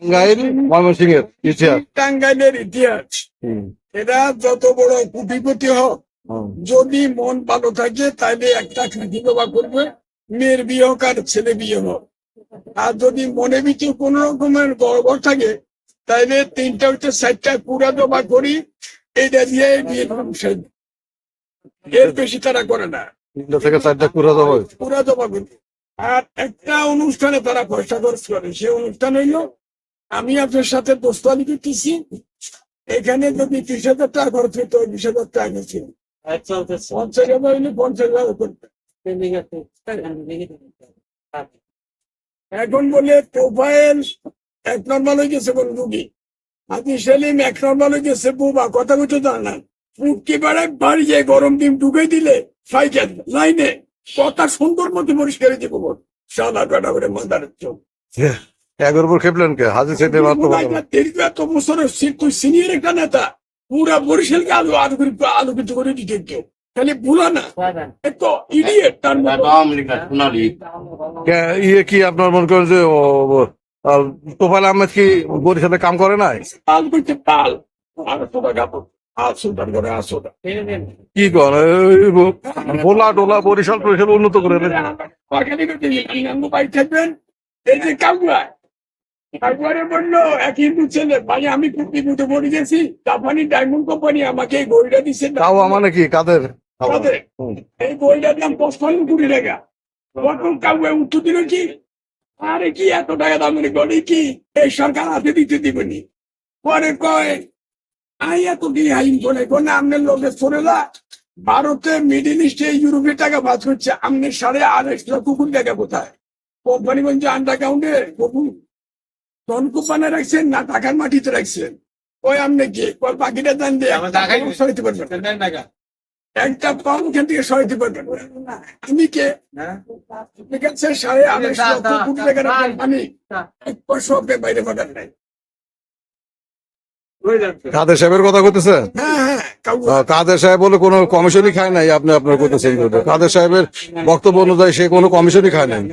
টাঙ্গাইল ময়মনসিংহের ইতিহাস। টাঙ্গাইলের ইতিহাস। এরা যত বড় কোটিপতি হোক, যদি মন ভালো থাকে তাহলে একটা খাঁটি জবা করবে, মেয়ের বিয়ে হোক আর ছেলে বিয়ে হোক। আর যদি মনে ভিতরে কোন রকমের গড়বড় থাকে তাইলে 3টা হইতে 4টা পুরা জবা করি, এটা দিয়ে বিয়ে অনুষ্ঠান। এর বেশি তারা করে না, 3টা থেকে 4টা পুরা জবা। পুরা জবা করি। আর একটা অনুষ্ঠানে তারা পয়সা খরচ করে, সে অনুষ্ঠান হইলো আমি আপনার সাথে দোস্তানি করতেছি, এখানে যদি 30,000 টাকা খরচ হইতো 20,000 টাকা গেছে, 50,000 হইলে 50,000 করতে। এখন বলে প্রোফাইল 1 নম্বর হয়ে গেছে কোন রুগী, হাজি সেলিম 1 নম্বর হয়ে গেছে বুবা, কথা বলতে জান না, ফুটকি বেড়ায় বাড়ি যায় গরম ডিম ঢুকে দিলে সাইকেল লাইনে কথা সুন্দর মতো পরিষ্কার দিব সাদা কাটা করে মন্দার চোখ। এগোর উপর খেপলেন কে? হাজি সেলিম এত বছরের তুই সিনিয়র একটা নেতা, পুরা বরিশালকে আলোকিত করে দিতে কেউ খালি ভুলা না, এত ইডিয়েট তার ইয়ে কি আপনার মনে করেন যে তোফায়েল আহমেদ কি বরিশালে কাম করে নাই? তাল করতে তাল আর তোরা গাবো সুলতান করে আসো কি করে ভোলা টোলা বরিশাল টরিশাল উন্নত করে ভাই থাকবেন। এই যে কাগুয়া কাগুয়ারে বললো এক হিন্দু ছেলে, ভাই আমি খুব বিপদে পড়ে গেছি, জাপানি ডায়মন্ড কোম্পানি আমাকে এই বইটা দিচ্ছে। তাও মানে কি কাদের? এই বইটার দাম 55 কোটি টাকা। প্রথম কাগুয়া উত্তর দিল কি, আরে কি এত টাকা দামের গড়ি কি এই সরকার হাতে দিতে দিবনি। পরে কয় আই এত দিয়ে আইন করে কোনে আমনের লোকের চলে যা, ভারতে মিডিল ইস্টে ইউরোপের টাকা বাজ করছে, আমনের 2.5 কুকুর টাকা কোথায়? কোম্পানিগঞ্জে আন্ডারগ্রাউন্ডে ধন কোম্পানি রাখছেন না টাকার মাটিতে রাখছেন? ওই আমনে কি বাকিটা দান দিয়ে সরাইতে পারবেন, একটা পাম এখান থেকে সরাইতে পারবেন। আমি কে 2.5 কোটি টাকার কোম্পানি 1 পয়সা বাইরে পাঠান নাই। কাদের সাহেবের কথা করতেছে? কাদের সাহেব বলে কোনো কমিশনই খায় নাই, আপনি আপনার করতেছেন। কাদের সাহেবের বক্তব্য অনুযায়ী সে কোনো কমিশনই খায় নাই।